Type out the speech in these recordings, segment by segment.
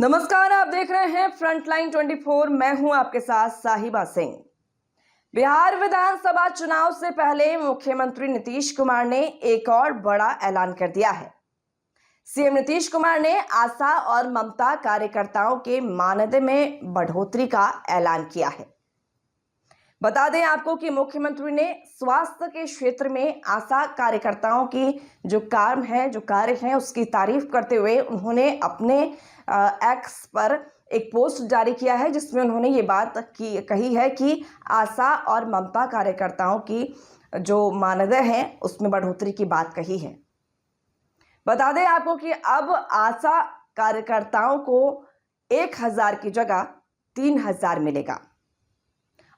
नमस्कार, आप देख रहे हैं फ्रंटलाइन 24। मैं हूं आपके साथ साहिबा सिंह। बिहार विधानसभा चुनाव से पहले मुख्यमंत्री नीतीश कुमार ने एक और बड़ा ऐलान कर दिया है। सीएम नीतीश कुमार ने आशा और ममता कार्यकर्ताओं के मानदेय में बढ़ोतरी का ऐलान किया है। बता दें आपको कि मुख्यमंत्री ने स्वास्थ्य के क्षेत्र में आशा कार्यकर्ताओं की जो कार्य हैं उसकी तारीफ करते हुए उन्होंने अपने एक्स पर एक पोस्ट जारी किया है, जिसमें उन्होंने ये बात कही है कि आशा और ममता कार्यकर्ताओं की जो मानदेय है उसमें बढ़ोतरी की बात कही है। बता दें आपको कि अब आशा कार्यकर्ताओं को 1000 की जगह 3000 मिलेगा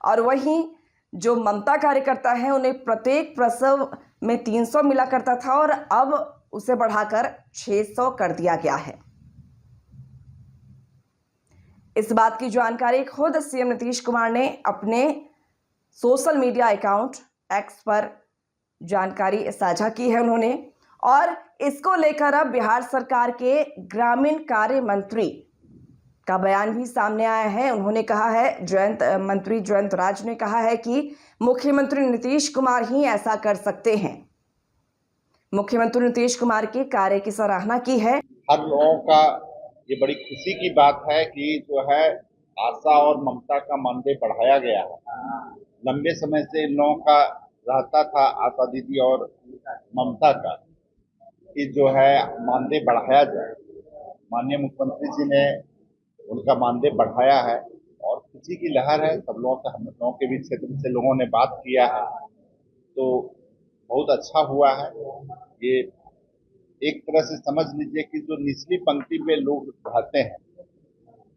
और वहीं जो ममता कार्यकर्ता हैं उन्हें प्रत्येक प्रसव में 300 मिला करता था और अब उसे बढ़ाकर 600 कर दिया गया है। इस बात की जानकारी खुद सीएम नीतीश कुमार ने अपने सोशल मीडिया अकाउंट एक्स पर जानकारी साझा की है उन्होंने, और इसको लेकर अब बिहार सरकार के ग्रामीण कार्य मंत्री का बयान भी सामने आया है। उन्होंने कहा है, मंत्री जयंत राज ने कहा है कि मुख्यमंत्री नीतीश कुमार ही ऐसा कर सकते हैं। मुख्यमंत्री नीतीश कुमार के कार्य की सराहना की है। हर लोगों का ये बड़ी खुशी की बात है कि जो है आशा और ममता का मानदेय बढ़ाया गया है। लंबे समय से इन लोगों का रहता था, आशा दीदी और ममता का, कि जो है मानदेय बढ़ाया जाए। माननीय मुख्यमंत्री जी ने उनका मानदेय बढ़ाया है और खुशी की लहर है। सब लोगों से, हम लोगों के भी क्षेत्र से लोगों ने बात किया है तो बहुत अच्छा हुआ है। ये एक तरह से समझ लीजिए कि जो निचली पंक्ति में लोग रहते हैं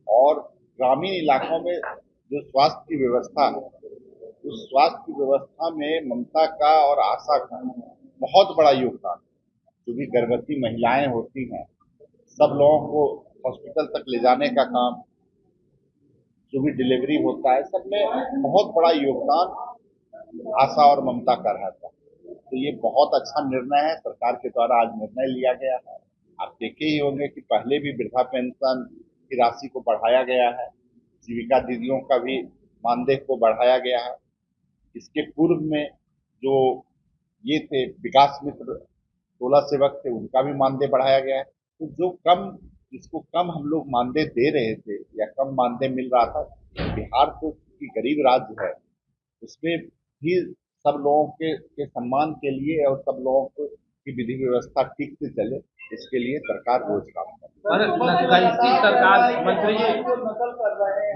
और ग्रामीण इलाकों में जो स्वास्थ्य की व्यवस्था है, उस स्वास्थ्य की व्यवस्था में ममता का और आशा का बहुत बड़ा योगदान। जो भी गर्भवती महिलाएं होती हैं, सब लोगों को हॉस्पिटल तक ले जाने का काम, जो भी डिलीवरी होता है, सब में बहुत बड़ा योगदान आशा और ममता का रहता है। तो ये बहुत अच्छा निर्णय है, सरकार के द्वारा आज निर्णय लिया गया है। आप देखे ही होंगे कि पहले भी वृद्धा पेंशन की राशि को बढ़ाया गया है, जीविका दीदियों का भी मानदेय को बढ़ाया गया है। इसके पूर्व में जो ये थे विकास मित्र 16 सेवक थे, उनका भी मानदेय बढ़ाया गया है। तो जिसको कम हम लोग मानदेय दे रहे थे या कम मानदेय मिल रहा था, बिहार तो गरीब राज्य है, उसमें भी सब लोगों के सम्मान के लिए और सब लोगों की विधि व्यवस्था ठीक से चले, इसके लिए सरकार रोज काम कर रही है। नकलची सरकार मंत्री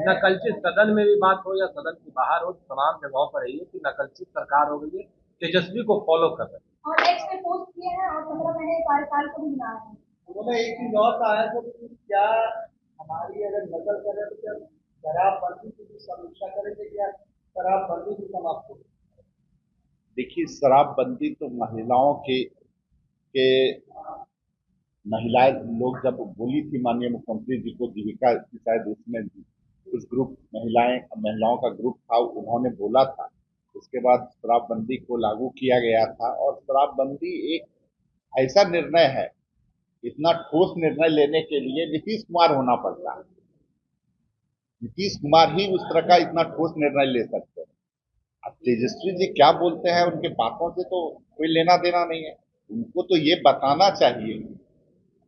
नकलची सदन में भी बात हो या सदन के बाहर हो, तमाम जगहों पर है कि नकलची सरकार हो गई है। तेजस्वी को फॉलो कर रहे हैं और एक्स पे पोस्ट किए हैं और 15 महीने कार्यकाल को भी गिना है। उन्होंने एक चीज और कहा है कि क्या हमारी अगर नकल करें तो क्या शराबबंदी की भी समीक्षा करेंगे, क्या शराबबंदी भी समाप्त हो? देखिए, शराबबंदी तो महिलाओं के महिलाएं लोग जब बोली थी माननीय मुख्यमंत्री जी को, जीविका की शायद उसमें कुछ ग्रुप महिलाओं का ग्रुप था, उन्होंने बोला था। उसके बाद शराबबंदी को लागू किया गया था और शराबबंदी एक ऐसा निर्णय है, इतना ठोस निर्णय लेने के लिए नीतीश कुमार होना पड़ता है। नीतीश कुमार ही उस तरह का इतना ठोस निर्णय ले सकते हैं। अब तेजस्वी जी क्या बोलते हैं, उनके बातों से तो कोई लेना देना नहीं है। उनको तो ये बताना चाहिए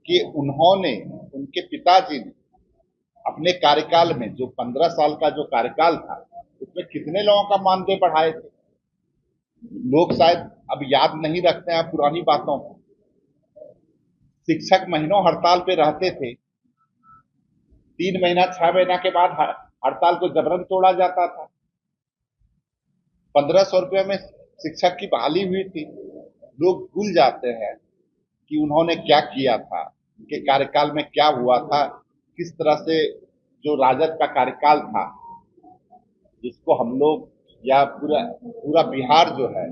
कि उन्होंने, उनके पिताजी ने अपने कार्यकाल में, जो 15 साल का जो कार्यकाल था, उसमें कितने लोगों का मानदेय बढ़ाए थे। लोग शायद अब याद नहीं रखते हैं पुरानी बातों को। शिक्षक महीनों हड़ताल पे रहते थे, 3 महीना 6 महीना के बाद हड़ताल को जबरन तोड़ा जाता था। 1500 रुपये में शिक्षक की बहाली हुई थी। लोग भूल जाते हैं कि उन्होंने क्या किया था, उनके कार्यकाल में क्या हुआ था, किस तरह से जो राजद का कार्यकाल था, जिसको हम लोग या पूरा बिहार जो है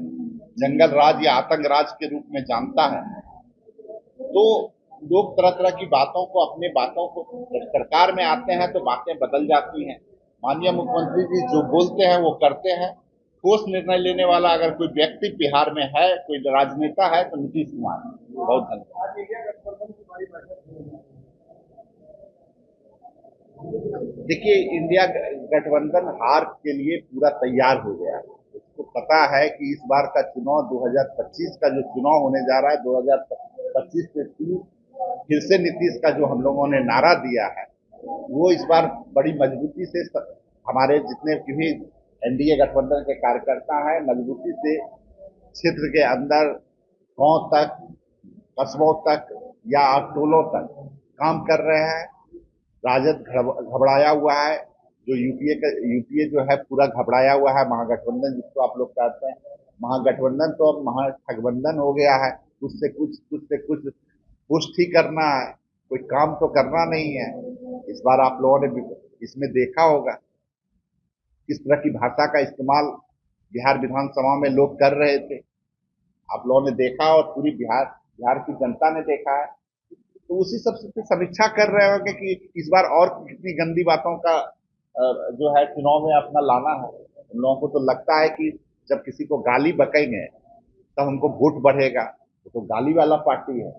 जंगल राज या आतंक राज के रूप में जानता है। तो लोग तरह तरह की बातों को, अपने बातों को, जब सरकार में आते हैं तो बातें बदल जाती हैं। माननीय मुख्यमंत्री जी जो बोलते हैं वो करते हैं। ठोस निर्णय लेने वाला अगर कोई व्यक्ति बिहार में है, कोई राजनेता है, तो नीतीश कुमार। बहुत धन्यवाद। देखिए, इंडिया गठबंधन हार के लिए पूरा तैयार हो गया है। उसको पता है कि इस बार का चुनाव 2025 का जो चुनाव होने जा रहा है, 2025 में फिर से नीतीश का जो हम लोगों ने नारा दिया है, वो इस बार बड़ी मजबूती से हमारे जितने भी एनडीए गठबंधन के कार्यकर्ता हैं, मजबूती से क्षेत्र के अंदर गांव तक, कस्बों तक या टोलों तक काम कर रहे हैं। राजद घबराया हुआ है, जो यूपीए जो है पूरा घबराया हुआ है। महागठबंधन जिसको आप लोग कहते हैं, महागठबंधन तो अब महाठगबंधन हो गया है। कुछ से कुछ पुष्ट ही करना है, कोई काम तो करना नहीं है। इस बार आप लोगों ने इसमें देखा होगा किस तरह की भाषा का इस्तेमाल बिहार विधानसभा में लोग कर रहे थे। आप लोगों ने देखा और पूरी बिहार की जनता ने देखा है। तो उसी सब से समीक्षा कर रहे होंगे कि इस बार और कितनी गंदी बातों का जो है चुनाव में अपना लाना है। उन लोगों को तो लगता है कि जब किसी को गाली बकेंगे तब हमको वोट बढ़ेगा। तो गाली वाला पार्टी है।